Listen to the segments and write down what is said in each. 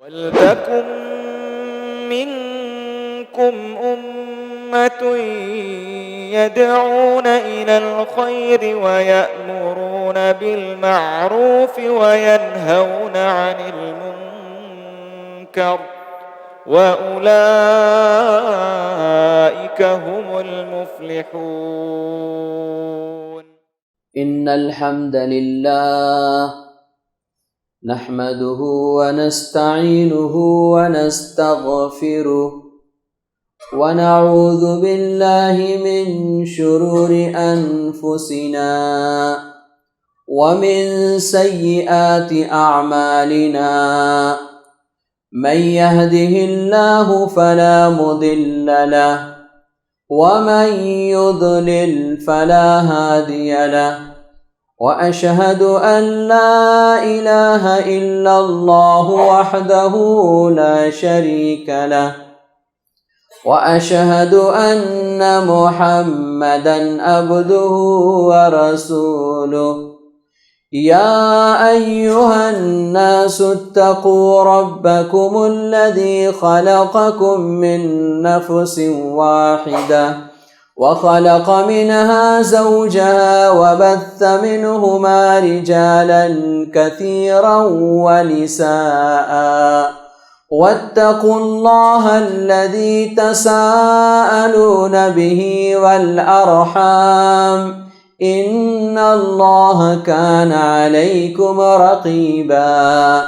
وَلْتَكُن مِّنكُمْ أُمَّةٌ يَدْعُونَ إِلَى الْخَيْرِ وَيَأْمُرُونَ بِالْمَعْرُوفِ وَيَنْهَوْنَ عَنِ الْمُنكَرِ وَأُولَئِكَ هُمُ الْمُفْلِحُونَ. إن الحمد لله نحمده ونستعينه ونستغفره ونعوذ بالله من شرور أنفسنا ومن سيئات أعمالنا. من يهده الله فلا مضل له ومن يضلل فلا هادي له. وأشهد أن لا إله إلا الله وحده لا شريك له. وأشهد أن محمدا عبده ورسوله. يا أيها الناس اتقوا ربكم الذي خلقكم من نفس واحدة وخلق منها زوجها وبث منهما رجالا كثيرا ونساء. واتقوا الله الذي تساءلون به والأرحام إن الله كان عليكم رقيبا.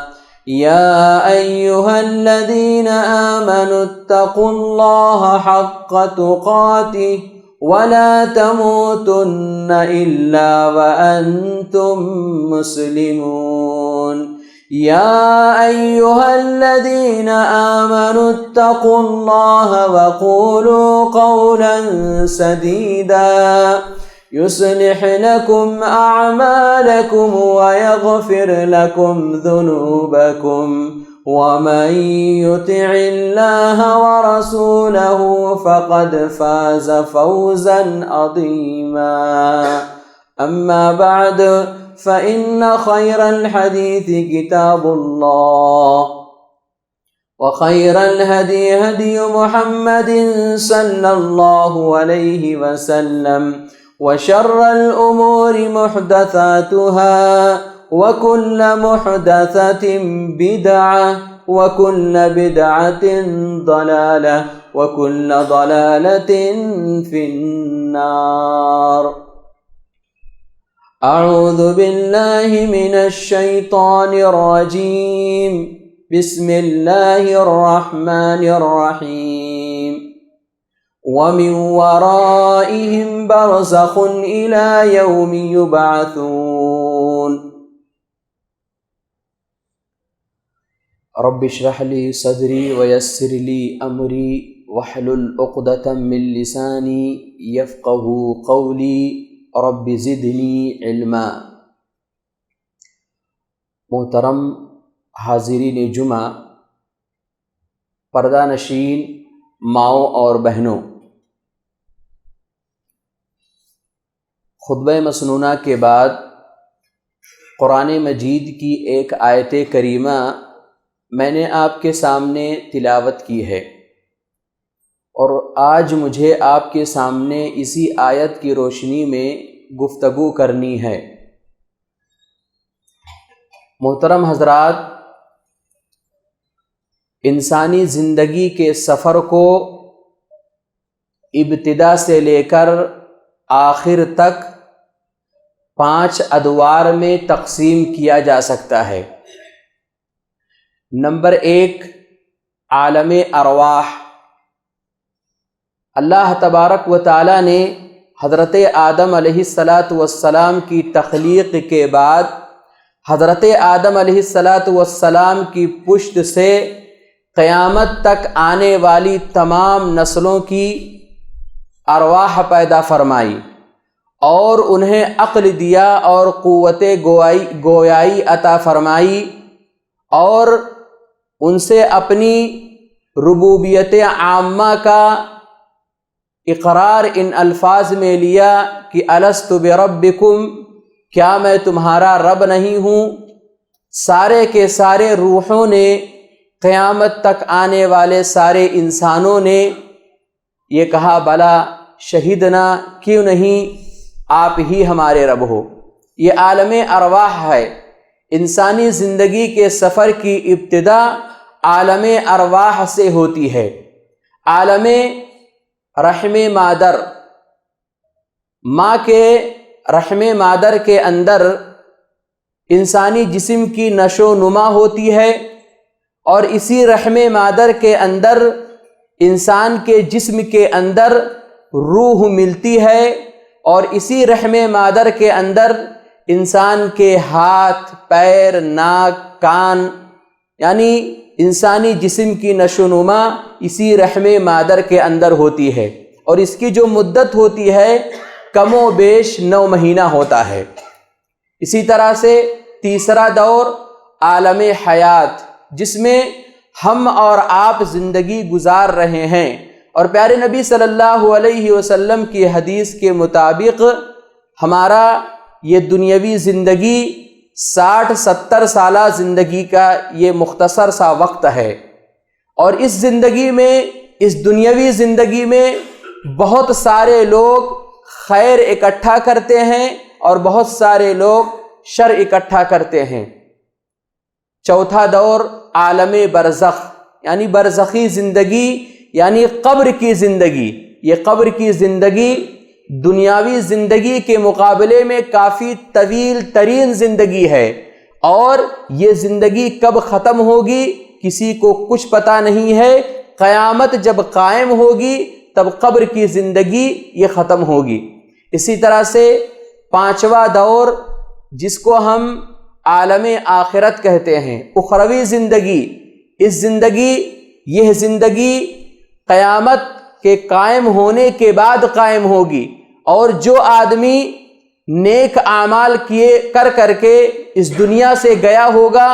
يا أيها الذين آمنوا اتقوا الله حق تقاته ولا تموتن إلا وأنتم مسلمون. يا أيها الذين آمنوا اتقوا الله وقولوا قولا سديدا يصلح لكم أعمالكم ويغفر لكم ذنوبكم ومن يطع الله ورسوله فقد فاز فوزا عظيما. أما بعد فإن خير الحديث كتاب الله وخير الهدي هدي محمد صلى الله عليه وسلم وشر الأمور محدثاتها وكل محدثة بدعة وكل بدعة ضلالة وكل ضلالة في النار. أعوذ بالله من الشيطان الرجيم. بسم الله الرحمن الرحيم. ومن ورائهم برزخ إلى يوم يبعثون. رب اشرح لي صدري ويسر لي أمري واحلل عقدة من لساني يفقهوا قولي رب زدني علما. محترم حاضرین جمعہ، پردہ نشین ماؤں اور بہنوں، خطبہ مسنونہ کے بعد قرآن مجید کی ایک آیت کریمہ میں نے آپ کے سامنے تلاوت کی ہے، اور آج مجھے آپ کے سامنے اسی آیت کی روشنی میں گفتگو کرنی ہے۔ محترم حضرات، انسانی زندگی کے سفر کو ابتدا سے لے کر آخر تک 5 ادوار میں تقسیم کیا جا سکتا ہے۔ نمبر 1، عالم ارواح۔ اللہ تبارک و تعالی نے حضرت آدم علیہ السلام کی تخلیق کے بعد حضرت آدم علیہ السلام کی پشت سے قیامت تک آنے والی تمام نسلوں کی ارواح پیدا فرمائی اور انہیں عقل دیا اور قوت گویائی عطا فرمائی، اور ان سے اپنی ربوبیت عامہ کا اقرار ان الفاظ میں لیا کہ الست بربکم، کیا میں تمہارا رب نہیں ہوں؟ سارے کے سارے روحوں نے قیامت تک آنے والے سارے انسانوں نے یہ کہا بلا شہیدنا، کیوں نہیں آپ ہی ہمارے رب ہو۔ یہ عالم ارواح ہے۔ انسانی زندگی کے سفر کی ابتدا عالم ارواح سے ہوتی ہے۔ عالم رحم مادر، ماں کے رحم مادر کے اندر انسانی جسم کی نشو و نما ہوتی ہے، اور اسی رحم مادر کے اندر انسان کے جسم کے اندر روح ملتی ہے، اور اسی رحم مادر کے اندر انسان کے ہاتھ، پیر، ناک، کان، یعنی انسانی جسم کی نشو و نما اسی رحم مادر کے اندر ہوتی ہے، اور اس کی جو مدت ہوتی ہے کم و بیش 9 مہینہ ہوتا ہے۔ اسی طرح سے تیسرا دور عالم حیات، جس میں ہم اور آپ زندگی گزار رہے ہیں، اور پیارے نبی صلی اللہ علیہ وسلم کی حدیث کے مطابق ہمارا یہ دنیاوی زندگی 60-70 سالہ زندگی کا یہ مختصر سا وقت ہے، اور اس زندگی میں، اس دنیاوی زندگی میں بہت سارے لوگ خیر اکٹھا کرتے ہیں اور بہت سارے لوگ شر اکٹھا کرتے ہیں۔ چوتھا دور عالم برزخ، یعنی برزخی زندگی، یعنی قبر کی زندگی۔ یہ قبر کی زندگی دنیاوی زندگی کے مقابلے میں کافی طویل ترین زندگی ہے، اور یہ زندگی کب ختم ہوگی کسی کو کچھ پتہ نہیں ہے۔ قیامت جب قائم ہوگی تب قبر کی زندگی یہ ختم ہوگی۔ اسی طرح سے پانچواں دور، جس کو ہم عالم آخرت کہتے ہیں، اخروی زندگی، یہ زندگی قیامت کے قائم ہونے کے بعد قائم ہوگی، اور جو آدمی نیک اعمال کر کے اس دنیا سے گیا ہوگا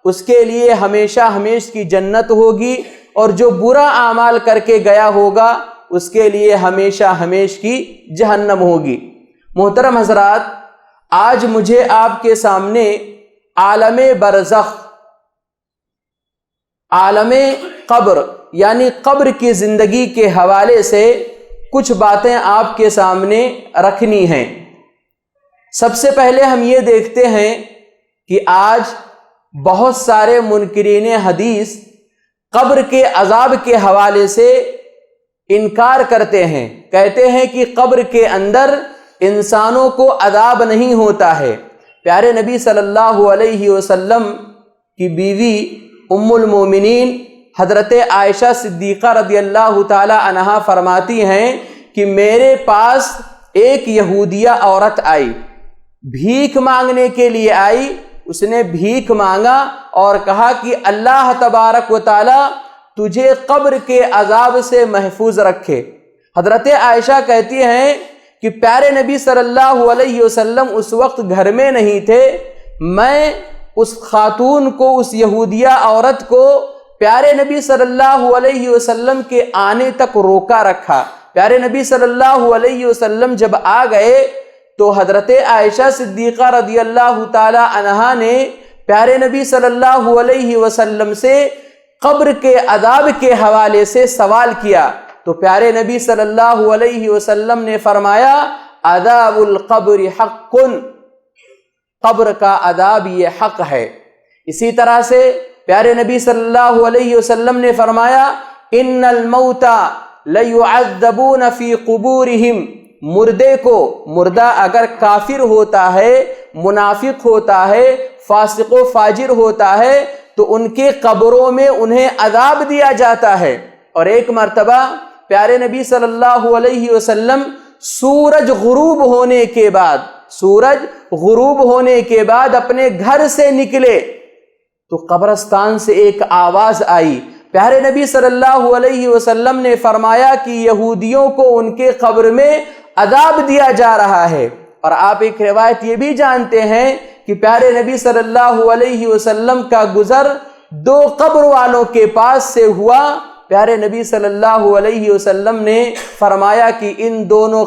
اس کے لیے ہمیشہ ہمیش کی جنت ہوگی، اور جو برا اعمال کر کے گیا ہوگا اس کے لیے ہمیشہ ہمیش کی جہنم ہوگی۔ محترم حضرات، آج مجھے آپ کے سامنے عالم برزخ، عالم قبر یعنی قبر کی زندگی کے حوالے سے کچھ باتیں آپ کے سامنے رکھنی ہیں۔ سب سے پہلے ہم یہ دیکھتے ہیں کہ آج بہت سارے منکرین حدیث قبر کے عذاب کے حوالے سے انکار کرتے ہیں، کہتے ہیں کہ قبر کے اندر انسانوں کو عذاب نہیں ہوتا ہے۔ پیارے نبی صلی اللہ علیہ وسلم کی بیوی ام المومنین حضرت عائشہ صدیقہ رضی اللہ تعالی عنہا فرماتی ہیں کہ میرے پاس ایک یہودیہ عورت آئی، بھیک مانگنے کے لیے آئی۔ اس نے بھیک مانگا اور کہا کہ اللہ تبارک و تعالی تجھے قبر کے عذاب سے محفوظ رکھے۔ حضرت عائشہ کہتی ہیں کہ پیارے نبی صلی اللہ علیہ وسلم اس وقت گھر میں نہیں تھے، میں اس خاتون کو، اس یہودیہ عورت کو پیارے نبی صلی اللہ علیہ وسلم کے آنے تک روکا رکھا۔ پیارے نبی صلی اللہ علیہ وسلم جب آ گئے تو حضرت عائشہ صدیقہ رضی اللہ تعالی عنہا نے پیارے نبی صلی اللہ علیہ وسلم سے قبر کے عذاب کے حوالے سے سوال کیا، تو پیارے نبی صلی اللہ علیہ وسلم نے فرمایا عذاب القبر حق، قبر کا عذاب یہ حق ہے۔ اسی طرح سے پیارے نبی صلی اللہ علیہ وسلم نے فرمایا ان الموتى لیعذبون فی قبورہم، مردے کو، مردہ اگر کافر ہوتا ہے، منافق ہوتا ہے، فاسق و فاجر ہوتا ہے تو ان کے قبروں میں انہیں عذاب دیا جاتا ہے۔ اور ایک مرتبہ پیارے نبی صلی اللہ علیہ وسلم سورج غروب ہونے کے بعد اپنے گھر سے نکلے تو قبرستان سے ایک آواز آئی۔ پیارے نبی صلی اللہ علیہ وسلم نے فرمایا کہ یہودیوں کو ان کے قبر میں عذاب دیا جا رہا ہے۔ اور آپ ایک روایت یہ بھی جانتے ہیں کہ پیارے نبی صلی اللہ علیہ وسلم کا گزر 2 قبر والوں کے پاس سے ہوا۔ پیارے نبی صلی اللہ علیہ وسلم نے فرمایا کہ ان دونوں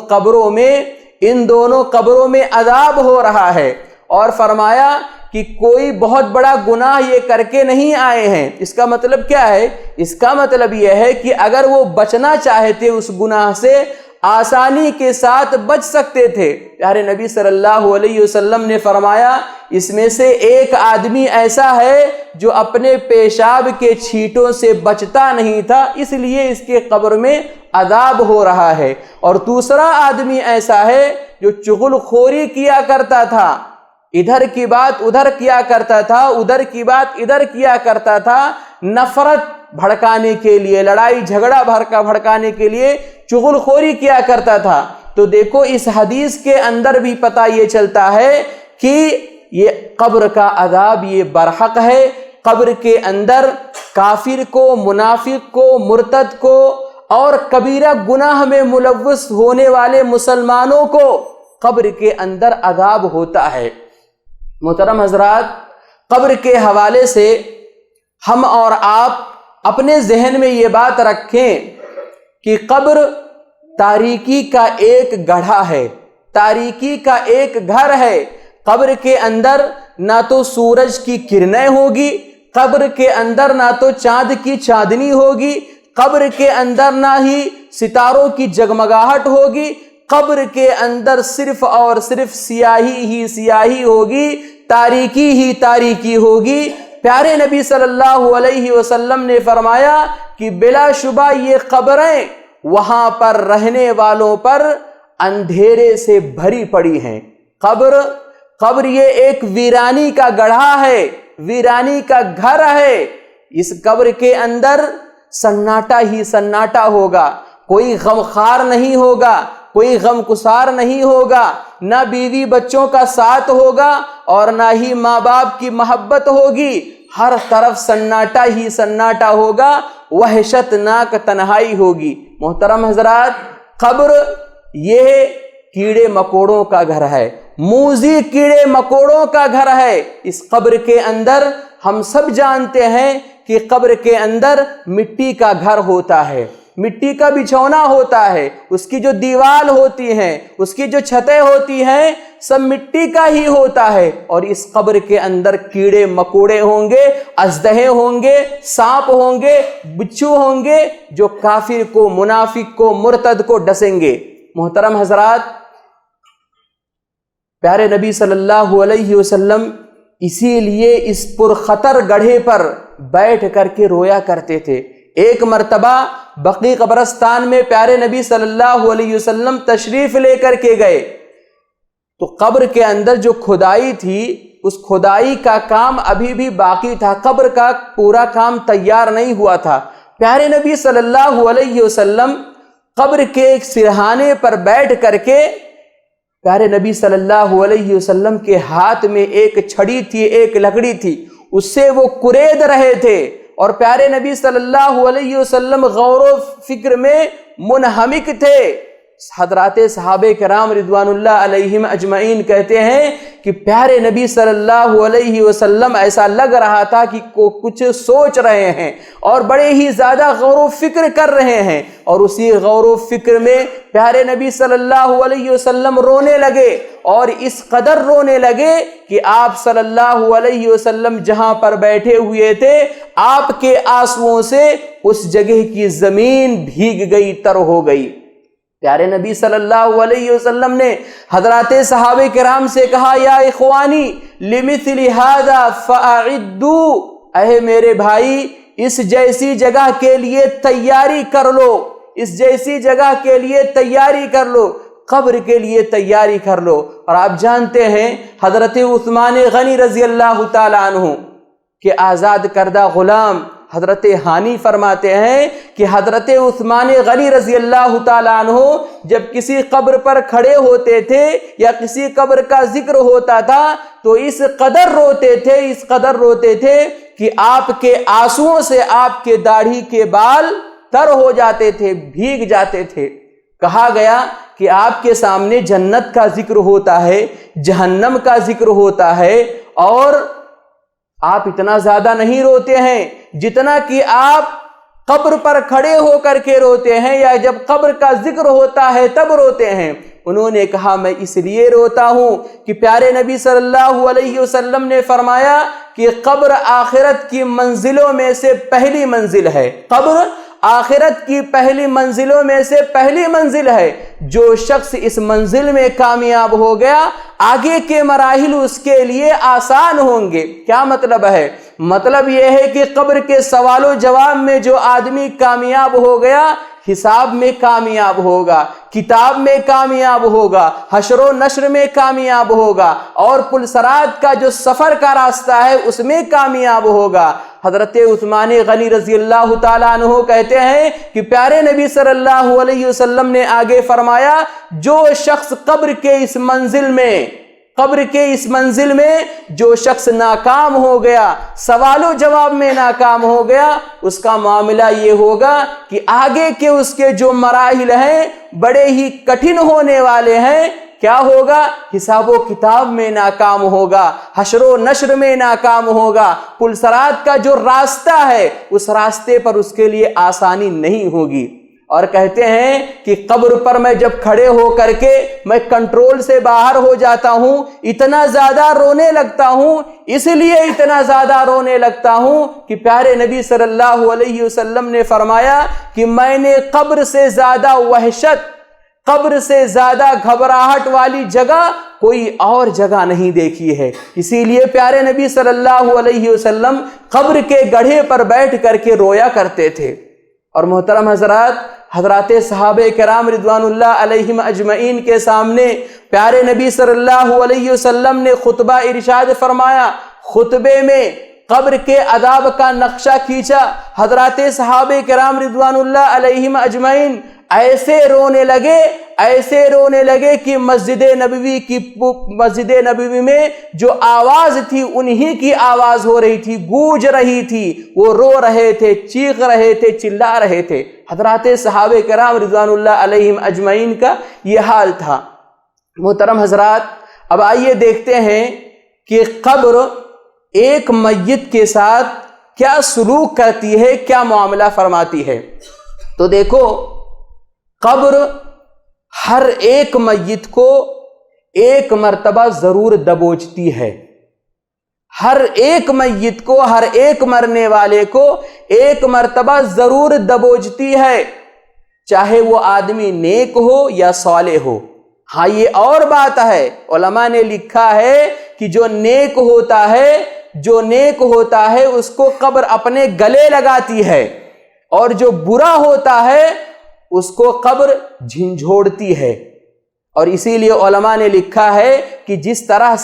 قبروں میں عذاب ہو رہا ہے، اور فرمایا کہ کوئی بہت بڑا گناہ یہ کر کے نہیں آئے ہیں۔ اس کا مطلب کیا ہے؟ اس کا مطلب یہ ہے کہ اگر وہ بچنا چاہتے اس گناہ سے آسانی کے ساتھ بچ سکتے تھے۔ پیارے نبی صلی اللہ علیہ وسلم نے فرمایا اس میں سے ایک آدمی ایسا ہے جو اپنے پیشاب کے چھینٹوں سے بچتا نہیں تھا، اس لیے اس کے قبر میں عذاب ہو رہا ہے، اور دوسرا آدمی ایسا ہے جو چغل خوری کیا کرتا تھا، ادھر کی بات ادھر کیا کرتا تھا، ادھر کی بات ادھر کیا کرتا تھا، نفرت بھڑکانے کے لیے، لڑائی جھگڑا بھڑکانے کے لیے چغل خوری کیا کرتا تھا۔ تو دیکھو اس حدیث کے اندر بھی پتہ یہ چلتا ہے کہ یہ قبر کا عذاب یہ برحق ہے۔ قبر کے اندر کافر کو، منافق کو، مرتد کو اور کبیرہ گناہ میں ملوث ہونے والے مسلمانوں کو قبر کے اندر عذاب ہوتا ہے۔ محترم حضرات، قبر کے حوالے سے ہم اور آپ اپنے ذہن میں یہ بات رکھیں کہ قبر تاریکی کا ایک گڑھا ہے، تاریکی کا ایک گھر ہے۔ قبر کے اندر نہ تو سورج کی کرنیں ہوگی، قبر کے اندر نہ تو چاند کی چاندنی ہوگی، قبر کے اندر نہ ہی ستاروں کی جگمگاہٹ ہوگی، قبر کے اندر صرف اور صرف سیاہی ہی سیاہی ہوگی، تاریکی ہی تاریکی ہوگی۔ پیارے نبی صلی اللہ علیہ وسلم نے فرمایا کہ بلا شبہ یہ قبریں وہاں پر رہنے والوں پر اندھیرے سے بھری پڑی ہیں۔ قبر یہ ایک ویرانی کا گڑھا ہے، ویرانی کا گھر ہے۔ اس قبر کے اندر سناٹا ہی سناٹا ہوگا، کوئی غمخوار نہیں ہوگا، کوئی غم گسار نہیں ہوگا، نہ بیوی بچوں کا ساتھ ہوگا اور نہ ہی ماں باپ کی محبت ہوگی، ہر طرف سناٹا ہی سناٹا ہوگا، وحشت ناک تنہائی ہوگی۔ محترم حضرات، قبر یہ کیڑے مکوڑوں کا گھر ہے، موذی کیڑے مکوڑوں کا گھر ہے۔ اس قبر کے اندر ہم سب جانتے ہیں کہ قبر کے اندر مٹی کا گھر ہوتا ہے، مٹی کا بچھونا ہوتا ہے، اس کی جو دیوال ہوتی ہیں، اس کی جو چھتیں ہوتی ہیں، سب مٹی کا ہی ہوتا ہے۔ اور اس قبر کے اندر کیڑے مکوڑے ہوں گے، اژدہے ہوں گے، سانپ ہوں گے، بچھو ہوں گے، جو کافر کو، منافق کو، مرتد کو ڈسیں گے۔ محترم حضرات، پیارے نبی صلی اللہ علیہ وسلم اسی لیے اس پرخطر گڑھے پر بیٹھ کر کے رویا کرتے تھے۔ ایک مرتبہ بقیع قبرستان میں پیارے نبی صلی اللہ علیہ وسلم تشریف لے کر کے گئے تو قبر کے اندر جو کھدائی تھی، اس کھدائی کا کام ابھی بھی باقی تھا، قبر کا پورا کام تیار نہیں ہوا تھا۔ پیارے نبی صلی اللہ علیہ وسلم قبر کے ایک سرہانے پر بیٹھ کر کے پیارے نبی صلی اللہ علیہ وسلم کے ہاتھ میں ایک چھڑی تھی، ایک لکڑی تھی، اس سے وہ کرید رہے تھے، اور پیارے نبی صلی اللہ علیہ وسلم غور و فکر میں منہمک تھے۔ حضرات صحابہ کرام رضوان اللہ علیہم اجمعین کہتے ہیں کہ پیارے نبی صلی اللہ علیہ وسلم ایسا لگ رہا تھا کہ کچھ سوچ رہے ہیں اور بڑے ہی زیادہ غور و فکر کر رہے ہیں، اور اسی غور و فکر میں پیارے نبی صلی اللہ علیہ وسلم رونے لگے، اور اس قدر رونے لگے کہ آپ صلی اللہ علیہ وسلم جہاں پر بیٹھے ہوئے تھے، آپ کے آنسوؤں سے اس جگہ کی زمین بھیگ گئی، تر ہو گئی۔ پیارے نبی صلی اللہ علیہ وسلم نے حضرات صحابہ کرام سے کہا، یا اخوانی لمثل هذا فاعدوا، اے میرے بھائی اس جیسی جگہ کے لیے تیاری کر لو، اس جیسی جگہ کے لیے تیاری کر لو، قبر کے لیے تیاری کر لو۔ اور آپ جانتے ہیں حضرت عثمان غنی رضی اللہ تعالیٰ عنہ کے آزاد کردہ غلام حضرت ہانی فرماتے ہیں کہ حضرت عثمان غنی رضی اللہ تعالیٰ عنہ جب کسی قبر پر کھڑے ہوتے تھے یا کسی قبر کا ذکر ہوتا تھا تو اس قدر روتے تھے، اس قدر روتے تھے کہ آپ کے آنسوؤں سے آپ کے داڑھی کے بال تر ہو جاتے تھے، بھیگ جاتے تھے۔ کہا گیا کہ آپ کے سامنے جنت کا ذکر ہوتا ہے، جہنم کا ذکر ہوتا ہے، اور آپ اتنا زیادہ نہیں روتے ہیں جتنا کہ آپ قبر پر کھڑے ہو کر کے روتے ہیں یا جب قبر کا ذکر ہوتا ہے تب روتے ہیں؟ انہوں نے کہا میں اس لیے روتا ہوں کہ پیارے نبی صلی اللہ علیہ وسلم نے فرمایا کہ قبر آخرت کی منزلوں میں سے پہلی منزل ہے، قبر آخرت کی پہلی منزلوں میں سے پہلی منزل ہے۔ جو شخص اس منزل میں کامیاب ہو گیا آگے کے مراحل اس کے لیے آسان ہوں گے۔ کیا مطلب ہے؟ مطلب یہ ہے کہ قبر کے سوال و جواب میں جو آدمی کامیاب ہو گیا حساب میں کامیاب ہوگا، کتاب میں کامیاب ہوگا، حشر و نشر میں کامیاب ہوگا، اور پلسرات کا جو سفر کا راستہ ہے اس میں کامیاب ہوگا۔ حضرت عثمان غنی رضی اللہ تعالیٰ عنہ کہتے ہیں کہ پیارے نبی صلی اللہ علیہ وسلم نے آگے فرمایا جو شخص قبر کے اس منزل میں جو شخص ناکام ہو گیا، سوال و جواب میں ناکام ہو گیا، اس کا معاملہ یہ ہوگا کہ آگے کے اس کے جو مراحل ہیں بڑے ہی کٹھن ہونے والے ہیں۔ کیا ہوگا؟ حساب و کتاب میں ناکام ہوگا، حشر و نشر میں ناکام ہوگا، پلسرات کا جو راستہ ہے اس راستے پر اس کے لیے آسانی نہیں ہوگی۔ اور کہتے ہیں کہ قبر پر میں جب کھڑے ہو کر کے میں کنٹرول سے باہر ہو جاتا ہوں، اتنا زیادہ رونے لگتا ہوں، اس لیے اتنا زیادہ رونے لگتا ہوں کہ پیارے نبی صلی اللہ علیہ وسلم نے فرمایا کہ میں نے قبر سے زیادہ وحشت، قبر سے زیادہ گھبراہٹ والی جگہ کوئی اور جگہ نہیں دیکھی ہے۔ اسی لیے پیارے نبی صلی اللہ علیہ وسلم قبر کے گڑھے پر بیٹھ کر کے رویا کرتے تھے۔ اور محترم حضرات، حضرات صحابہ کرام رضوان اللہ علیہم اجمعین کے سامنے پیارے نبی صلی اللہ علیہ وسلم نے خطبہ ارشاد فرمایا، خطبے میں قبر کے عذاب کا نقشہ کھینچا۔ حضرات صحابہ کرام رضوان اللہ علیہم اجمعین ایسے رونے لگے کہ مسجد نبوی میں جو آواز تھی انہی کی آواز ہو رہی تھی، گونج رہی تھی، وہ رو رہے تھے، چیخ رہے تھے، چلا رہے تھے۔ حضرات صحابہ کرام رضوان اللہ علیہم اجمعین کا یہ حال تھا۔ محترم حضرات، اب آئیے دیکھتے ہیں کہ قبر ایک میت کے ساتھ کیا سلوک کرتی ہے، کیا معاملہ فرماتی ہے۔ تو دیکھو، قبر ہر ایک میت کو ایک مرتبہ ضرور دبوچتی ہے، ہر ایک میت کو، ہر ایک مرنے والے کو ایک مرتبہ ضرور دبوچتی ہے، چاہے وہ آدمی نیک ہو یا صالح ہو۔ ہاں یہ اور بات ہے، علماء نے لکھا ہے کہ جو نیک ہوتا ہے اس کو قبر اپنے گلے لگاتی ہے، اور جو برا ہوتا ہے اس کو قبر جھنجھوڑتی ہے۔ اور اسی لیے علماء نے لکھا ہے کہ جس طرح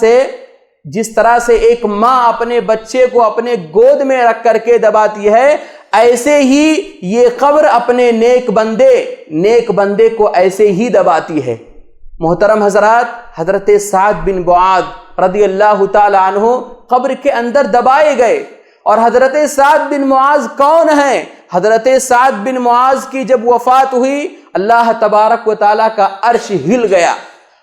سے ایک ماں اپنے بچے کو اپنے گود میں رکھ کر کے دباتی ہے، ایسے ہی یہ قبر اپنے نیک بندے کو ایسے ہی دباتی ہے۔ محترم حضرات، حضرت سعد بن معاذ رضی اللہ تعالی عنہ قبر کے اندر دبائے گئے۔ اور حضرت سعد بن معاذ کون ہیں؟ حضرت سعد بن معاذ کی جب وفات ہوئی، اللہ تبارک و تعالیٰ کا عرش ہل گیا۔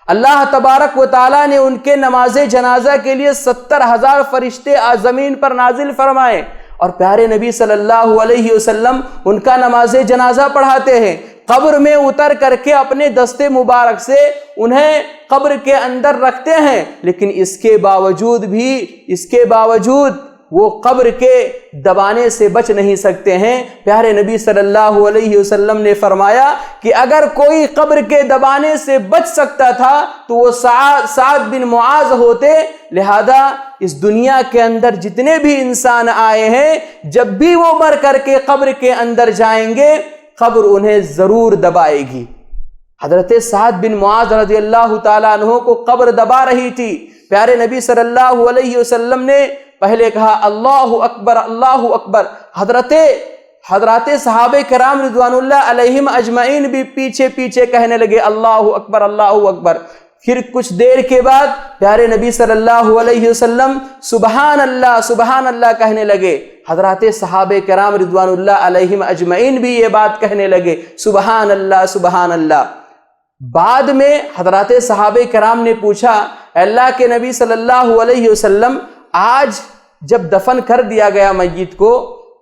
اللہ تبارک و تعالیٰ نے ان کے نماز جنازہ کے لیے 70,000 فرشتے زمین پر نازل فرمائے، اور پیارے نبی صلی اللہ علیہ وسلم ان کا نماز جنازہ پڑھاتے ہیں۔ قبر میں اتر کر کے اپنے دست مبارک سے انہیں قبر کے اندر رکھتے ہیں، لیکن اس کے باوجود وہ قبر کے دبانے سے بچ نہیں سکتے ہیں۔ پیارے نبی صلی اللہ علیہ وسلم نے فرمایا کہ اگر کوئی قبر کے دبانے سے بچ سکتا تھا تو وہ سعد بن معاذ ہوتے۔ لہذا اس دنیا کے اندر جتنے بھی انسان آئے ہیں، جب بھی وہ مر کر کے قبر کے اندر جائیں گے، قبر انہیں ضرور دبائے گی۔ حضرت سعد بن معاذ رضی اللہ تعالیٰ عنہ کو قبر دبا رہی تھی۔ پیارے نبی صلی اللہ علیہ وسلم نے پہلے کہا اللہ اکبر، اللہ اکبر۔ حضرات صحابہ کرام رضوان اللہ علیہم اجمعین بھی پیچھے پیچھے کہنے لگے اللہ اکبر، اللہ اکبر۔ پھر کچھ دیر کے بعد پیارے نبی صلی اللہ علیہ وسلم سبحان اللہ، سبحان اللہ کہنے لگے۔ حضرات صحابہ کرام رضوان اللہ علیہم اجمعین بھی یہ بات کہنے لگے، سبحان اللہ، سبحان اللہ۔ بعد میں حضرات صحابہ کرام نے پوچھا، اللہ کے نبی صلی اللہ علیہ وسلم، آج جب دفن کر دیا گیا میت کو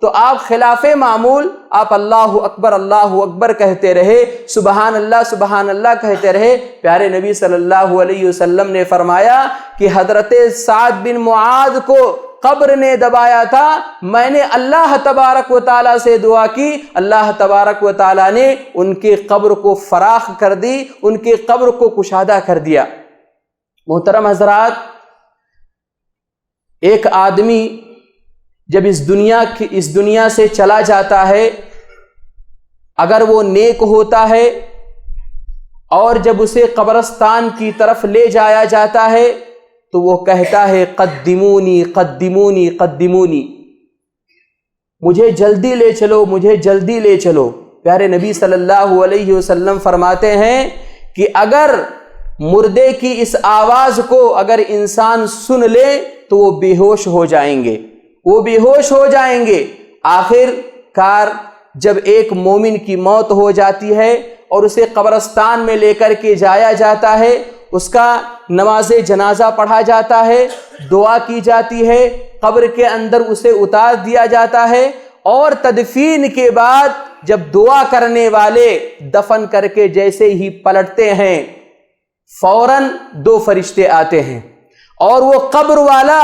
تو آپ خلاف معمول آپ اللہ اکبر کہتے رہے، سبحان اللہ کہتے رہے۔ پیارے نبی صلی اللہ علیہ وسلم نے فرمایا کہ حضرت سعد بن معاذ کو قبر نے دبایا تھا، میں نے اللہ تبارک و تعالیٰ سے دعا کی، اللہ تبارک و تعالیٰ نے ان کے قبر کو فراخ کر دی، ان کے قبر کو کشادہ کر دیا۔ محترم حضرات، ایک آدمی جب اس دنیا سے چلا جاتا ہے، اگر وہ نیک ہوتا ہے اور جب اسے قبرستان کی طرف لے جایا جاتا ہے تو وہ کہتا ہے قدمونی قدمونی قدمونی، مجھے جلدی لے چلو، مجھے جلدی لے چلو۔ پیارے نبی صلی اللہ علیہ وسلم فرماتے ہیں کہ اگر مردے کی اس آواز کو اگر انسان سن لے تو وہ بے ہوش ہو جائیں گے، وہ بے ہوش ہو جائیں گے۔ آخر کار جب ایک مومن کی موت ہو جاتی ہے اور اسے قبرستان میں لے کر کے جایا جاتا ہے، اس کا نماز جنازہ پڑھا جاتا ہے، دعا کی جاتی ہے، قبر کے اندر اسے اتار دیا جاتا ہے، اور تدفین کے بعد جب دعا کرنے والے دفن کر کے جیسے ہی پلٹتے ہیں، فوراً دو فرشتے آتے ہیں اور وہ قبر والا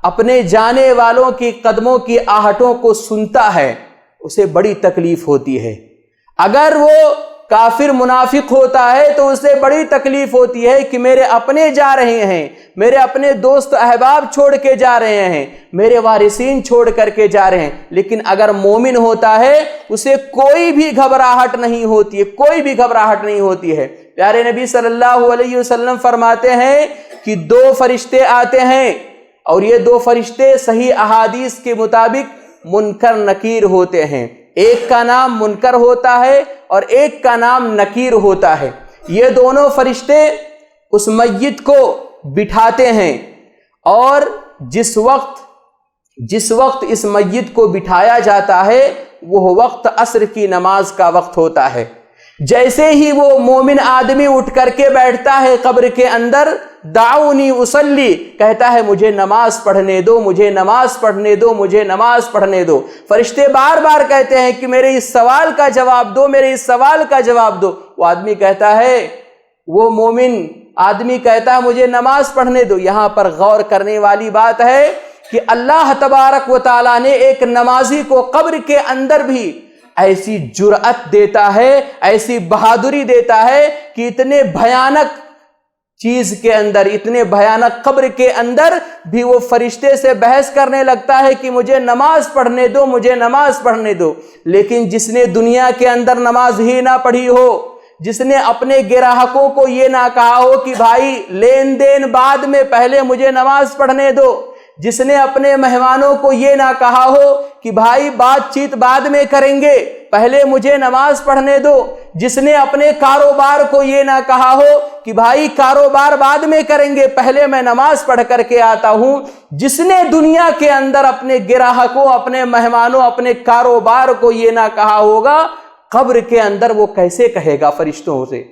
اپنے جانے والوں کی قدموں کی آہٹوں کو سنتا ہے، اسے بڑی تکلیف ہوتی ہے۔ اگر وہ کافر منافق ہوتا ہے تو اسے بڑی تکلیف ہوتی ہے کہ میرے اپنے جا رہے ہیں، میرے اپنے دوست احباب چھوڑ کے جا رہے ہیں، میرے وارثین چھوڑ کر کے جا رہے ہیں۔ لیکن اگر مومن ہوتا ہے اسے کوئی بھی گھبراہٹ نہیں ہوتی ہے، کوئی بھی گھبراہٹ نہیں ہوتی ہے۔ پیارے نبی صلی اللہ علیہ وسلم فرماتے ہیں کہ دو فرشتے آتے ہیں، اور یہ دو فرشتے صحیح احادیث کے مطابق منکر نکیر ہوتے ہیں۔ ایک کا نام منکر ہوتا ہے اور ایک کا نام نکیر ہوتا ہے۔ یہ دونوں فرشتے اس میت کو بٹھاتے ہیں، اور جس وقت اس میت کو بٹھایا جاتا ہے وہ وقت عصر کی نماز کا وقت ہوتا ہے۔ جیسے ہی وہ مومن آدمی اٹھ کر کے بیٹھتا ہے قبر کے اندر، دعونی اصلی، کہتا ہے مجھے نماز پڑھنے دو، مجھے نماز پڑھنے دو، مجھے نماز پڑھنے دو۔ فرشتے بار بار کہتے ہیں کہ میرے اس سوال کا جواب دو، میرے اس سوال کا جواب دو۔ وہ آدمی کہتا ہے، وہ مومن آدمی کہتا ہے مجھے نماز پڑھنے دو۔ یہاں پر غور کرنے والی بات ہے کہ اللہ تبارک و تعالیٰ نے ایک نمازی کو قبر کے اندر بھی ایسی جرأت دیتا ہے، ایسی بہادری دیتا ہے کہ اتنے بھیانک چیز کے اندر، اتنے بھیانک قبر کے اندر بھی وہ فرشتے سے بحث کرنے لگتا ہے کہ مجھے نماز پڑھنے دو، مجھے نماز پڑھنے دو۔ لیکن جس نے دنیا کے اندر نماز ہی نہ پڑھی ہو، جس نے اپنے گراہکوں کو یہ نہ کہا ہو کہ بھائی لین دین بعد میں، پہلے مجھے نماز پڑھنے دو، جس نے اپنے مہمانوں کو یہ نہ کہا ہو کہ بھائی بات چیت بعد میں کریں گے، پہلے مجھے نماز پڑھنے دو، جس نے اپنے کاروبار کو یہ نہ کہا ہو کہ بھائی کاروبار بعد میں کریں گے، پہلے میں نماز پڑھ کر کے آتا ہوں، جس نے دنیا کے اندر اپنے گراہکوں، اپنے مہمانوں، اپنے کاروبار کو یہ نہ کہا ہوگا، قبر کے اندر وہ کیسے کہے گا فرشتوں سے؟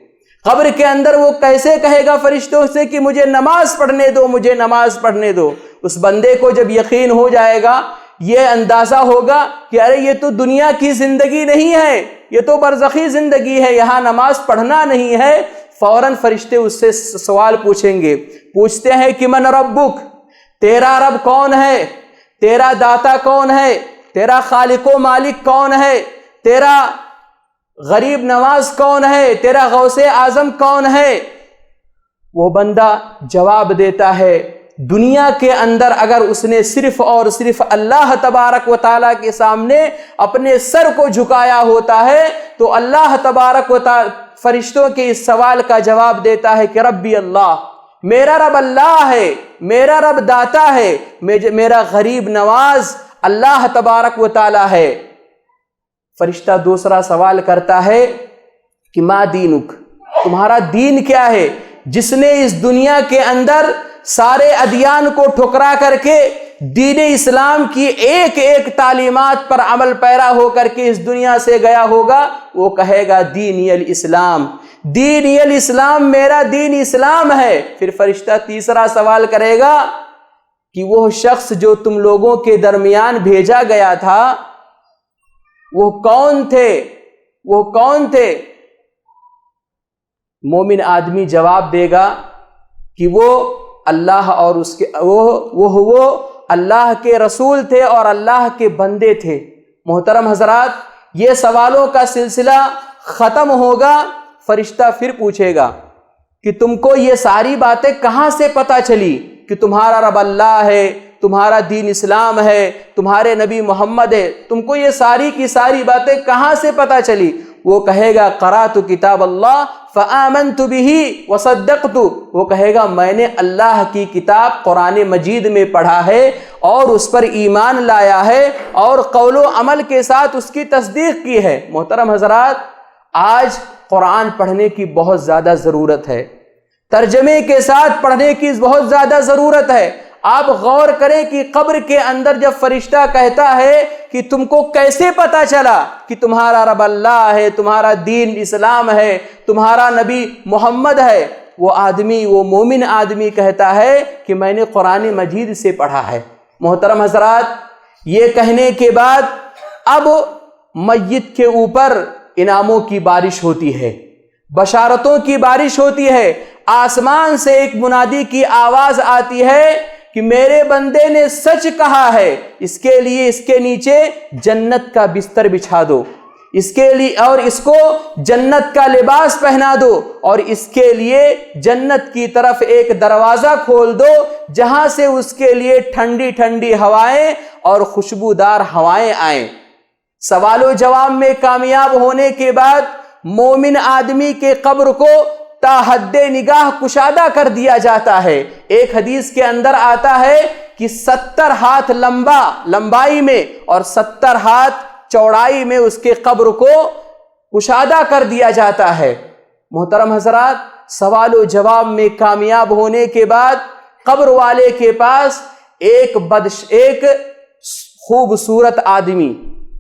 قبر کے اندر وہ کیسے کہے گا فرشتوں سے کہ مجھے نماز پڑھنے دو، مجھے نماز پڑھنے دو؟ اس بندے کو جب یقین ہو جائے گا، یہ اندازہ ہوگا کہ ارے یہ تو دنیا کی زندگی نہیں ہے، یہ تو برزخی زندگی ہے، یہاں نماز پڑھنا نہیں ہے، فوراً فرشتے اس سے سوال پوچھیں گے۔ پوچھتے ہیں کہ من ربک، تیرا رب کون ہے؟ تیرا داتا کون ہے؟ تیرا خالق و مالک کون ہے؟ تیرا غریب نواز کون ہے؟ تیرا غوث اعظم کون ہے؟ وہ بندہ جواب دیتا ہے، دنیا کے اندر اگر اس نے صرف اور صرف اللہ تبارک و تعالیٰ کے سامنے اپنے سر کو جھکایا ہوتا ہے تو اللہ تبارک و تعالیٰ فرشتوں کے اس سوال کا جواب دیتا ہے کہ ربی اللہ، میرا رب اللہ ہے، میرا رب داتا ہے، میرا غریب نواز اللہ تبارک و تعالیٰ ہے۔ فرشتہ دوسرا سوال کرتا ہے کہ ما دینک، تمہارا دین کیا ہے؟ جس نے اس دنیا کے اندر سارے ادیان کو ٹھکرا کر کے دین اسلام کی ایک ایک تعلیمات پر عمل پیرا ہو کر کے اس دنیا سے گیا ہوگا، وہ کہے گا دینی الاسلام، دینی الاسلام، میرا دین اسلام ہے۔ پھر فرشتہ تیسرا سوال کرے گا کہ وہ شخص جو تم لوگوں کے درمیان بھیجا گیا تھا، وہ کون تھے؟ وہ کون تھے؟ مومن آدمی جواب دے گا کہ وہ اللہ اور اس کے وہ اللہ کے رسول تھے اور اللہ کے بندے تھے۔ محترم حضرات، یہ سوالوں کا سلسلہ ختم ہوگا، فرشتہ پھر پوچھے گا کہ تم کو یہ ساری باتیں کہاں سے پتہ چلی کہ تمہارا رب اللہ ہے، تمہارا دین اسلام ہے، تمہارے نبی محمد ہے، تم کو یہ ساری کی ساری باتیں کہاں سے پتہ چلی؟ وہ کہے گا قرأت کتاب اللہ فآمنت بہ وصدقت، وہ کہے گا میں نے اللہ کی کتاب قرآن مجید میں پڑھا ہے اور اس پر ایمان لایا ہے اور قول و عمل کے ساتھ اس کی تصدیق کی ہے۔ محترم حضرات، آج قرآن پڑھنے کی بہت زیادہ ضرورت ہے، ترجمے کے ساتھ پڑھنے کی بہت زیادہ ضرورت ہے۔ آپ غور کریں کہ قبر کے اندر جب فرشتہ کہتا ہے کہ تم کو کیسے پتا چلا کہ تمہارا رب اللہ ہے، تمہارا دین اسلام ہے، تمہارا نبی محمد ہے، وہ آدمی، وہ مومن آدمی کہتا ہے کہ میں نے قرآن مجید سے پڑھا ہے۔ محترم حضرات، یہ کہنے کے بعد اب میت کے اوپر انعاموں کی بارش ہوتی ہے، بشارتوں کی بارش ہوتی ہے۔ آسمان سے ایک منادی کی آواز آتی ہے کہ میرے بندے نے سچ کہا ہے، اس کے لیے اس کے نیچے جنت کا بستر بچھا دو، اس کے لیے اور اس کو جنت کا لباس پہنا دو، اور اس کے لیے جنت کی طرف ایک دروازہ کھول دو جہاں سے اس کے لیے ٹھنڈی ٹھنڈی ہوائیں اور خوشبودار ہوائیں آئیں۔ سوال و جواب میں کامیاب ہونے کے بعد مومن آدمی کے قبر کو تا حد نگاہ کشادہ کر دیا جاتا ہے۔ ایک حدیث کے اندر آتا ہے کہ 70 ہاتھ لمبائی میں اور 70 ہاتھ چوڑائی میں اس کے قبر کو کشادہ کر دیا جاتا ہے۔ محترم حضرات، سوال و جواب میں کامیاب ہونے کے بعد قبر والے کے پاس ایک خوبصورت آدمی،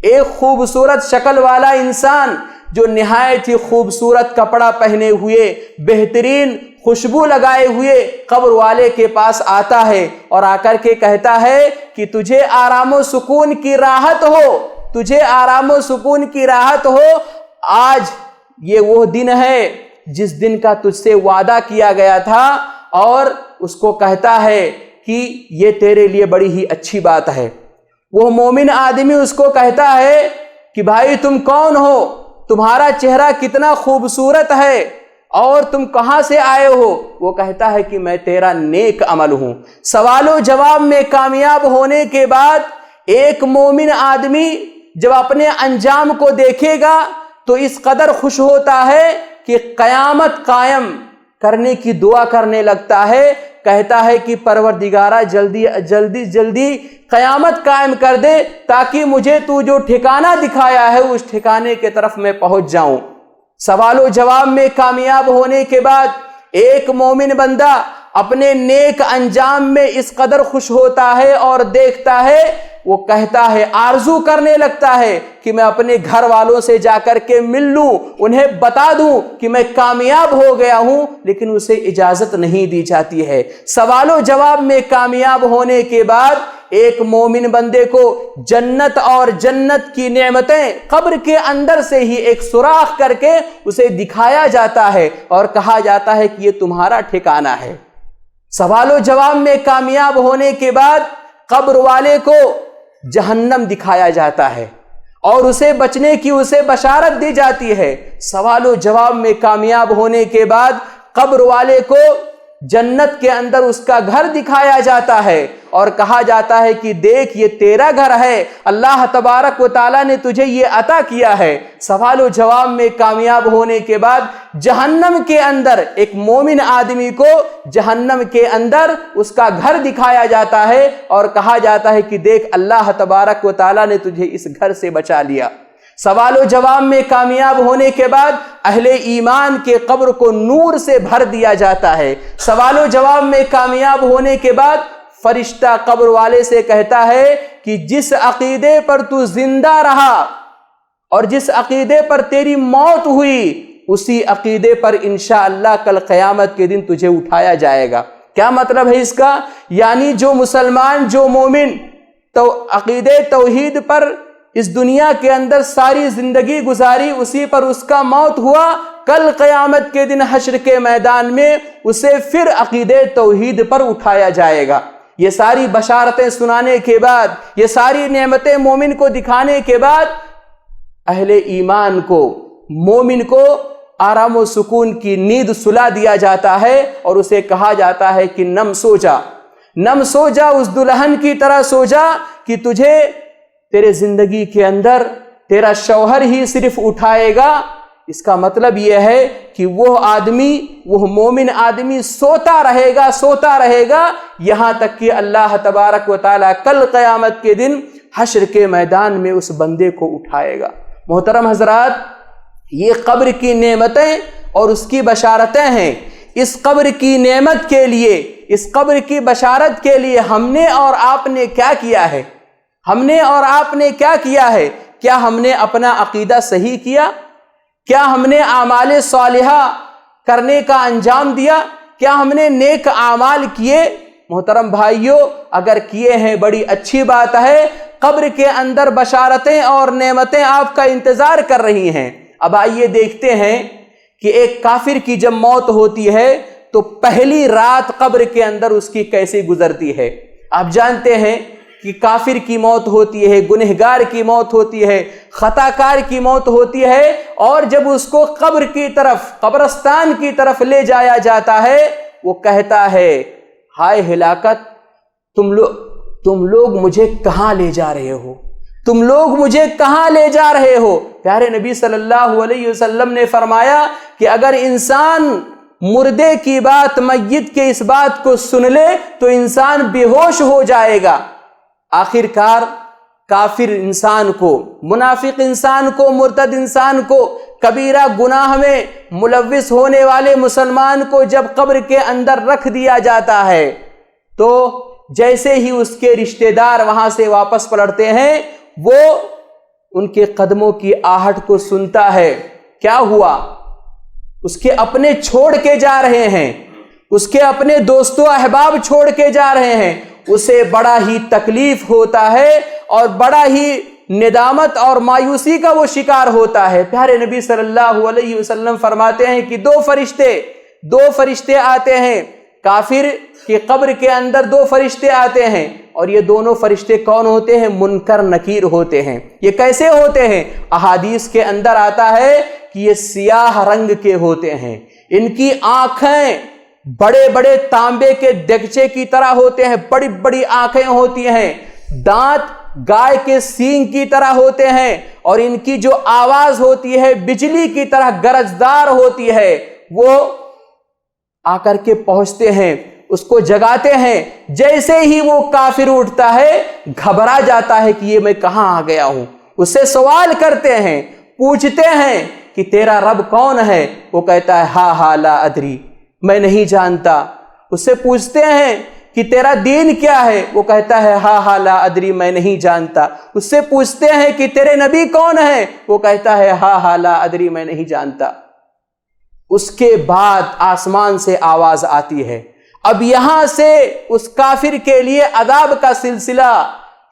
ایک خوبصورت شکل والا انسان جو نہایت ہی خوبصورت کپڑا پہنے ہوئے، بہترین خوشبو لگائے ہوئے قبر والے کے پاس آتا ہے اور آ کر کے کہتا ہے کہ تجھے آرام و سکون کی راحت ہو، تجھے آرام و سکون کی راحت ہو، آج یہ وہ دن ہے جس دن کا تجھ سے وعدہ کیا گیا تھا، اور اس کو کہتا ہے کہ یہ تیرے لیے بڑی ہی اچھی بات ہے۔ وہ مومن آدمی اس کو کہتا ہے کہ بھائی تم کون ہو، تمہارا چہرہ کتنا خوبصورت ہے اور تم کہاں سے آئے ہو؟ وہ کہتا ہے کہ میں تیرا نیک عمل ہوں۔ سوال و جواب میں کامیاب ہونے کے بعد ایک مومن آدمی جب اپنے انجام کو دیکھے گا تو اس قدر خوش ہوتا ہے کہ قیامت قائم کرنے کی دعا کرنے لگتا ہے، کہتا ہے کہ پروردگارہ جلدی قیامت قائم کر دے تاکہ مجھے تو جو ٹھکانہ دکھایا ہے اس ٹھکانے کے طرف میں پہنچ جاؤں۔ سوال و جواب میں کامیاب ہونے کے بعد ایک مومن بندہ اپنے نیک انجام میں اس قدر خوش ہوتا ہے اور دیکھتا ہے، وہ کہتا ہے، آرزو کرنے لگتا ہے کہ میں اپنے گھر والوں سے جا کر کے مل لوں، انہیں بتا دوں کہ میں کامیاب ہو گیا ہوں، لیکن اسے اجازت نہیں دی جاتی ہے۔ سوال و جواب میں کامیاب ہونے کے بعد ایک مومن بندے کو جنت اور جنت کی نعمتیں قبر کے اندر سے ہی ایک سوراخ کر کے اسے دکھایا جاتا ہے اور کہا جاتا ہے کہ یہ تمہارا ٹھکانہ ہے۔ سوال و جواب میں کامیاب ہونے کے بعد قبر والے کو جہنم دکھایا جاتا ہے اور اسے بچنے کی اسے بشارت دی جاتی ہے۔ سوال و جواب میں کامیاب ہونے کے بعد قبر والے کو جنت کے اندر اس کا گھر دکھایا جاتا ہے اور کہا جاتا ہے کہ دیکھ یہ تیرا گھر ہے، اللہ تبارک و تعالیٰ نے تجھے یہ عطا کیا ہے۔ سوال و جواب میں کامیاب ہونے کے بعد جہنم کے اندر ایک مومن آدمی کو جہنم کے اندر اس کا گھر دکھایا جاتا ہے اور کہا جاتا ہے کہ دیکھ اللہ تبارک و تعالیٰ نے تجھے اس گھر سے بچا لیا۔ سوال و جواب میں کامیاب ہونے کے بعد اہل ایمان کے قبر کو نور سے بھر دیا جاتا ہے۔ سوال و جواب میں کامیاب ہونے کے بعد فرشتہ قبر والے سے کہتا ہے کہ جس عقیدے پر تو زندہ رہا اور جس عقیدے پر تیری موت ہوئی اسی عقیدے پر انشاءاللہ کل قیامت کے دن تجھے اٹھایا جائے گا۔ کیا مطلب ہے اس کا؟ یعنی جو مسلمان، جو مومن تو عقیدے توحید پر اس دنیا کے اندر ساری زندگی گزاری، اسی پر اس کا موت ہوا، کل قیامت کے دن حشر کے میدان میں اسے پھر عقیدہ توحید پر اٹھایا جائے گا۔ یہ ساری بشارتیں سنانے کے بعد، یہ ساری نعمتیں مومن کو دکھانے کے بعد، اہل ایمان کو، مومن کو آرام و سکون کی نیند سلا دیا جاتا ہے اور اسے کہا جاتا ہے کہ نم سو جا، نم سو جا، اس دلہن کی طرح سو جا کہ تجھے تیرے زندگی کے اندر تیرا شوہر ہی صرف اٹھائے گا۔ اس کا مطلب یہ ہے کہ وہ آدمی، وہ مومن آدمی سوتا رہے گا یہاں تک کہ اللہ تبارک و تعالیٰ کل قیامت کے دن حشر کے میدان میں اس بندے کو اٹھائے گا۔ محترم حضرات، یہ قبر کی نعمتیں اور اس کی بشارتیں ہیں۔ اس قبر کی نعمت کے لیے، اس قبر کی بشارت کے لیے ہم نے اور آپ نے کیا کیا ہے؟ ہم نے اور آپ نے کیا کیا ہے؟ کیا ہم نے اپنا عقیدہ صحیح کیا؟ کیا ہم نے اعمال صالحہ کرنے کا انجام دیا؟ کیا ہم نے نیک اعمال کیے؟ محترم بھائیوں، اگر کیے ہیں بڑی اچھی بات ہے۔ قبر کے اندر بشارتیں اور نعمتیں آپ کا انتظار کر رہی ہیں۔ اب آئیے دیکھتے ہیں کہ ایک کافر کی جب موت ہوتی ہے تو پہلی رات قبر کے اندر اس کی کیسے گزرتی ہے۔ آپ جانتے ہیں کہ کافر کی موت ہوتی ہے، گنہگار کی موت ہوتی ہے، خطا کار کی موت ہوتی ہے، اور جب اس کو قبر کی طرف، قبرستان کی طرف لے جایا جاتا ہے، وہ کہتا ہے ہائے ہلاکت، تم لوگ مجھے کہاں لے جا رہے ہو؟ تم لوگ مجھے کہاں لے جا رہے ہو؟ پیارے نبی صلی اللہ علیہ وسلم نے فرمایا کہ اگر انسان مردے کی بات، میت کے اس بات کو سن لے تو انسان بے ہوش ہو جائے گا۔ آخر کار کافر انسان کو، منافق انسان کو، مرتد انسان کو، کبیرہ گناہ میں ملوث ہونے والے مسلمان کو جب قبر کے اندر رکھ دیا جاتا ہے تو جیسے ہی اس کے رشتہ دار وہاں سے واپس پلٹتے ہیں، وہ ان کے قدموں کی آہٹ کو سنتا ہے۔ کیا ہوا؟ اس کے اپنے چھوڑ کے جا رہے ہیں، اس کے اپنے دوست و احباب چھوڑ کے جا رہے ہیں۔ اسے بڑا ہی تکلیف ہوتا ہے اور بڑا ہی ندامت اور مایوسی کا وہ شکار ہوتا ہے۔ پیارے نبی صلی اللہ علیہ وسلم فرماتے ہیں کہ دو فرشتے آتے ہیں، کافر کی قبر کے اندر دو فرشتے آتے ہیں، اور یہ دونوں فرشتے کون ہوتے ہیں؟ منکر نکیر ہوتے ہیں۔ یہ کیسے ہوتے ہیں؟ احادیث کے اندر آتا ہے کہ یہ سیاہ رنگ کے ہوتے ہیں، ان کی آنکھیں بڑے بڑے تانبے کے دیگچے کی طرح ہوتے ہیں، بڑی بڑی آنکھیں ہوتی ہیں، دانت گائے کے سینگ کی طرح ہوتے ہیں، اور ان کی جو آواز ہوتی ہے بجلی کی طرح گرجدار ہوتی ہے۔ وہ آ کر کے پہنچتے ہیں، اس کو جگاتے ہیں۔ جیسے ہی وہ کافر اٹھتا ہے، گھبرا جاتا ہے کہ یہ میں کہاں آ گیا ہوں۔ اسے سوال کرتے ہیں، پوچھتے ہیں کہ تیرا رب کون ہے؟ وہ کہتا ہے ہا لا ادری، میں نہیں جانتا۔ اس سے پوچھتے ہیں کہ تیرا دین کیا ہے؟ وہ کہتا ہے ہا لا ادری، میں نہیں جانتا۔ اس سے پوچھتے ہیں کہ تیرے نبی کون ہے؟ وہ کہتا ہے ہا لا ادری، میں نہیں جانتا۔ اس کے بعد آسمان سے آواز آتی ہے۔ اب یہاں سے اس کافر کے لیے عذاب کا سلسلہ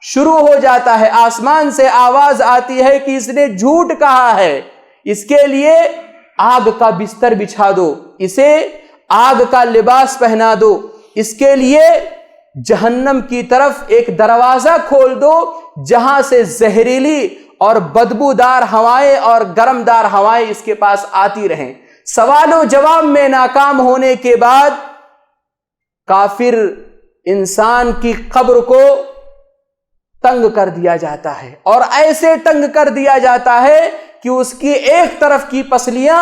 شروع ہو جاتا ہے۔ آسمان سے آواز آتی ہے کہ اس نے جھوٹ کہا ہے، اس کے لیے آگ کا بستر بچھا دو، اسے آگ کا لباس پہنا دو، اس کے لیے جہنم کی طرف ایک دروازہ کھول دو جہاں سے زہریلی اور بدبودار ہوائیں اور گرمدار ہوائیں اس کے پاس آتی رہیں۔ سوال و جواب میں ناکام ہونے کے بعد کافر انسان کی قبر کو تنگ کر دیا جاتا ہے، اور ایسے تنگ کر دیا جاتا ہے کہ اس کی ایک طرف کی پسلیاں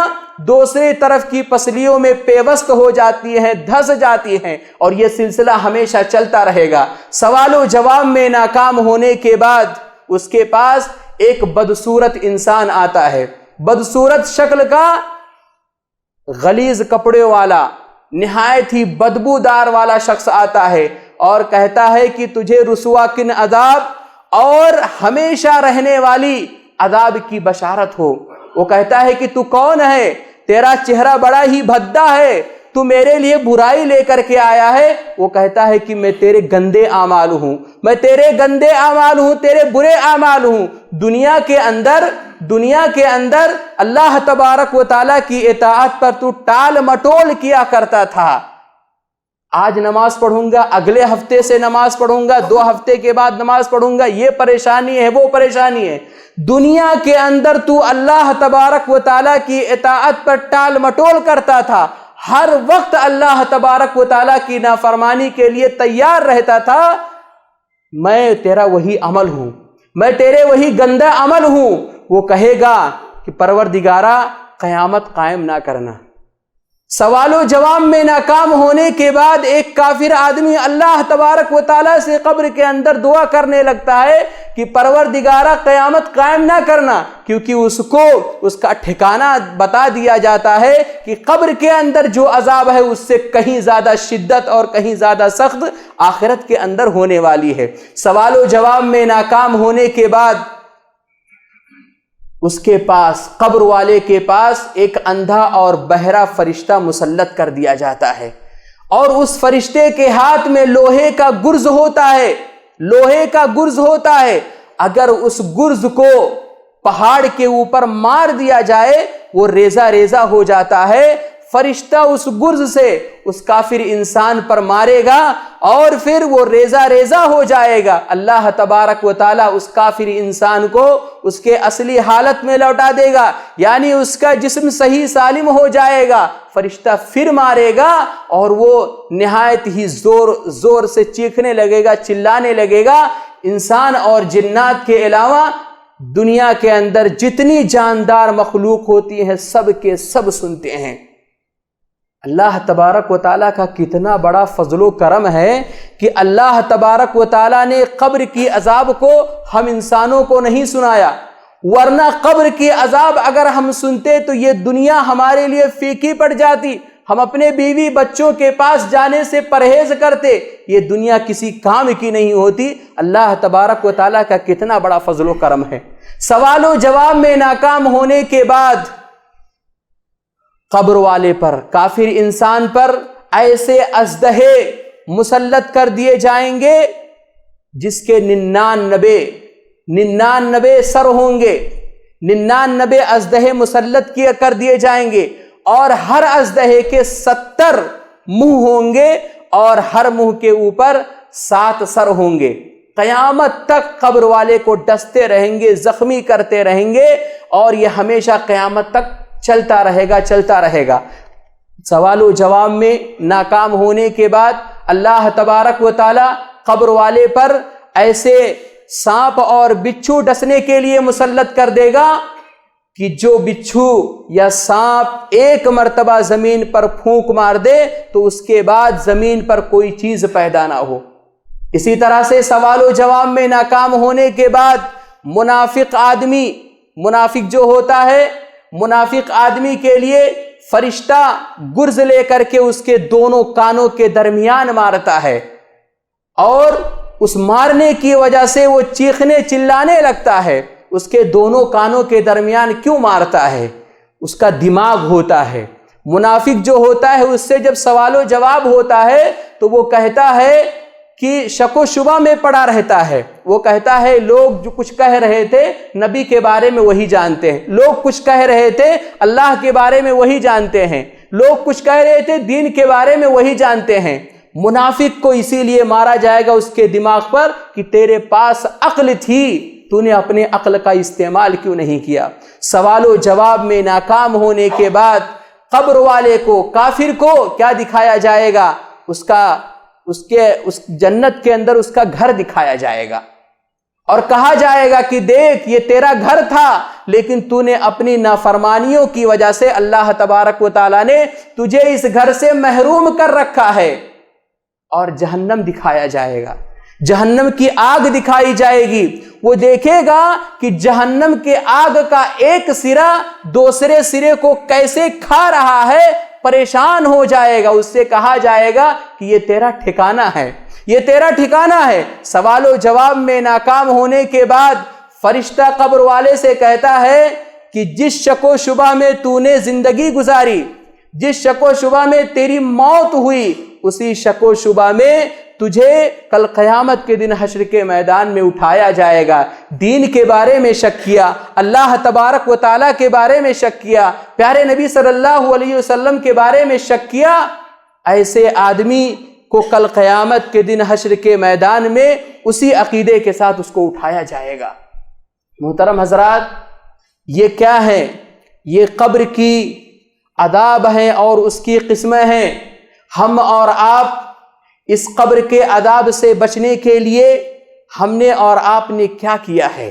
دوسری طرف کی پسلیوں میں پیوست ہو جاتی ہیں، دھس جاتی ہیں، اور یہ سلسلہ ہمیشہ چلتا رہے گا۔ سوال و جواب میں ناکام ہونے کے بعد اس کے پاس ایک بدصورت انسان آتا ہے، بدصورت شکل کا، غلیظ کپڑے والا، نہایت ہی بدبودار والا شخص آتا ہے اور کہتا ہے کہ تجھے رسوا کن عذاب اور ہمیشہ رہنے والی عذاب کی بشارت ہو۔ وہ کہتا ہے کہ تو کون ہے؟ تیرا چہرہ بڑا ہی بھدا ہے، تو میرے لیے برائی لے کر کے آیا ہے، وہ کہتا ہے کہ میں تیرے گندے اعمال ہوں، میں تیرے گندے اعمال ہوں، تیرے برے اعمال ہوں۔ دنیا کے اندر اللہ تبارک و تعالیٰ کی اطاعت پر تو ٹال مٹول کیا کرتا تھا، آج نماز پڑھوں گا، اگلے ہفتے سے نماز پڑھوں گا، 2 ہفتے کے بعد نماز پڑھوں گا، یہ پریشانی ہے، وہ پریشانی ہے۔ دنیا کے اندر تو اللہ تبارک و تعالیٰ کی اطاعت پر ٹال مٹول کرتا تھا، ہر وقت اللہ تبارک و تعالیٰ کی نافرمانی کے لیے تیار رہتا تھا۔ میں تیرا وہی عمل ہوں، میں تیرے وہی گندا عمل ہوں۔ وہ کہے گا کہ پروردگارا قیامت قائم نہ کرنا۔ سوال و جواب میں ناکام ہونے کے بعد ایک کافر آدمی اللہ تبارک و تعالیٰ سے قبر کے اندر دعا کرنے لگتا ہے کہ پروردگارا قیامت قائم نہ کرنا، کیونکہ اس کو اس کا ٹھکانہ بتا دیا جاتا ہے کہ قبر کے اندر جو عذاب ہے اس سے کہیں زیادہ شدت اور کہیں زیادہ سخت آخرت کے اندر ہونے والی ہے۔ سوال و جواب میں ناکام ہونے کے بعد اس کے پاس، قبر والے کے پاس، ایک اندھا اور بہرا فرشتہ مسلط کر دیا جاتا ہے، اور اس فرشتے کے ہاتھ میں لوہے کا گرز ہوتا ہے، لوہے کا گرز ہوتا ہے۔ اگر اس گرز کو پہاڑ کے اوپر مار دیا جائے وہ ریزہ ریزہ ہو جاتا ہے۔ فرشتہ اس گرز سے اس کافر انسان پر مارے گا اور پھر وہ ریزہ ریزہ ہو جائے گا۔ اللہ تبارک و تعالیٰ اس کافر انسان کو اس کے اصلی حالت میں لوٹا دے گا، یعنی اس کا جسم صحیح سالم ہو جائے گا۔ فرشتہ پھر مارے گا اور وہ نہایت ہی زور سے چیخنے لگے گا، چلانے لگے گا۔ انسان اور جنات کے علاوہ دنیا کے اندر جتنی جاندار مخلوق ہوتی ہیں سب کے سب سنتے ہیں۔ اللہ تبارک و تعالیٰ کا کتنا بڑا فضل و کرم ہے کہ اللہ تبارک و تعالیٰ نے قبر کی عذاب کو ہم انسانوں کو نہیں سنایا، ورنہ قبر کی عذاب اگر ہم سنتے تو یہ دنیا ہمارے لیے فیکی پڑ جاتی، ہم اپنے بیوی بچوں کے پاس جانے سے پرہیز کرتے، یہ دنیا کسی کام کی نہیں ہوتی۔ اللہ تبارک و تعالیٰ کا کتنا بڑا فضل و کرم ہے۔ سوال و جواب میں ناکام ہونے کے بعد قبر والے پر، کافر انسان پر ایسے اژدہے مسلط کر دیے جائیں گے جس کے 99 سر ہوں گے، 99 اژدہے مسلط کر دیے جائیں گے، اور ہر اژدہے کے 70 منہ ہوں گے، اور ہر منہ کے اوپر 7 سر ہوں گے۔ قیامت تک قبر والے کو ڈستے رہیں گے، زخمی کرتے رہیں گے، اور یہ ہمیشہ قیامت تک چلتا رہے گا۔ سوال و جواب میں ناکام ہونے کے بعد اللہ تبارک و تعالی قبر والے پر ایسے سانپ اور بچھو ڈسنے کے لیے مسلط کر دے گا کہ جو بچھو یا سانپ ایک مرتبہ زمین پر پھونک مار دے تو اس کے بعد زمین پر کوئی چیز پیدا نہ ہو۔ اسی طرح سے سوال و جواب میں ناکام ہونے کے بعد منافق جو ہوتا ہے، منافق آدمی کے لیے فرشتہ گرز لے کر کے اس کے دونوں کانوں کے درمیان مارتا ہے، اور اس مارنے کی وجہ سے وہ چیخنے چلانے لگتا ہے۔ اس کے دونوں کانوں کے درمیان کیوں مارتا ہے؟ اس کا دماغ ہوتا ہے۔ منافق جو ہوتا ہے اس سے جب سوال و جواب ہوتا ہے تو وہ کہتا ہے کہ شک و شبہ میں پڑا رہتا ہے۔ وہ کہتا ہے لوگ جو کچھ کہہ رہے تھے نبی کے بارے میں وہی جانتے ہیں، لوگ کچھ کہہ رہے تھے اللہ کے بارے میں وہی جانتے ہیں، لوگ کچھ کہہ رہے تھے دین کے بارے میں وہی جانتے ہیں۔ منافق کو اسی لیے مارا جائے گا اس کے دماغ پر کہ تیرے پاس عقل تھی، تو نے اپنے عقل کا استعمال کیوں نہیں کیا۔ سوال و جواب میں ناکام ہونے کے بعد قبر والے کو، کافر کو کیا دکھایا جائے گا؟ اس جنت کے اندر اس کا گھر دکھایا جائے گا، اور کہا جائے گا کہ دیکھ یہ تیرا گھر تھا، لیکن تو نے اپنی نافرمانیوں کی وجہ سے اللہ تبارک و تعالیٰ نے تجھے اس گھر سے محروم کر رکھا ہے۔ اور جہنم دکھایا جائے گا، جہنم کی آگ دکھائی جائے گی۔ وہ دیکھے گا کہ جہنم کے آگ کا ایک سرا دوسرے سرے کو کیسے کھا رہا ہے، پریشان ہو جائے گا۔ اس سے کہا جائے گا کہ یہ تیرا ٹھکانہ ہے، یہ تیرا ٹھکانہ ہے۔ سوال و جواب میں ناکام ہونے کے بعد فرشتہ قبر والے سے کہتا ہے کہ جس شک و شبہ میں تو نے زندگی گزاری، جس شک و شبہ میں تیری موت ہوئی اسی شک و شبہ میں تجھے کل قیامت کے دن حشر کے میدان میں اٹھایا جائے گا۔ دین کے بارے میں شک کیا، اللہ تبارک و تعالیٰ کے بارے میں شک کیا، پیارے نبی صلی اللہ علیہ وسلم کے بارے میں شک کیا، ایسے آدمی کو کل قیامت کے دن حشر کے میدان میں اسی عقیدے کے ساتھ اس کو اٹھایا جائے گا۔ محترم حضرات، یہ کیا ہے؟ یہ قبر کی عذاب ہیں اور اس کی قسمیں ہیں۔ ہم اور آپ اس قبر کے عذاب سے بچنے کے لیے ہم نے اور آپ نے کیا کیا ہے؟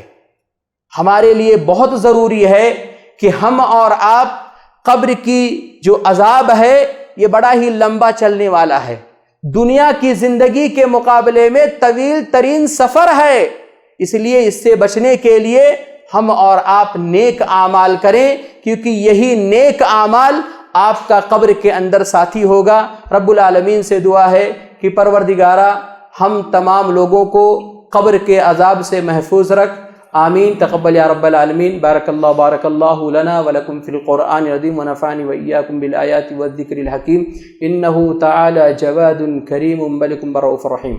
ہمارے لیے بہت ضروری ہے کہ ہم اور آپ قبر کی جو عذاب ہے یہ بڑا ہی لمبا چلنے والا ہے، دنیا کی زندگی کے مقابلے میں طویل ترین سفر ہے، اس لیے اس سے بچنے کے لیے ہم اور آپ نیک اعمال کریں، کیونکہ یہی نیک اعمال آپ کا قبر کے اندر ساتھی ہوگا۔ رب العالمین سے دعا ہے کہ پروردگارہ ہم تمام لوگوں کو قبر کے عذاب سے محفوظ رکھ، آمین۔ تقبل یا رب العالمین۔ بارک اللہ لنا ولکم فی القرآن العظیم ونفعنی وإیاکم بالآیات والذکر الحکیم، انہ تعالی جواد کریم ملک رؤوف رحیم۔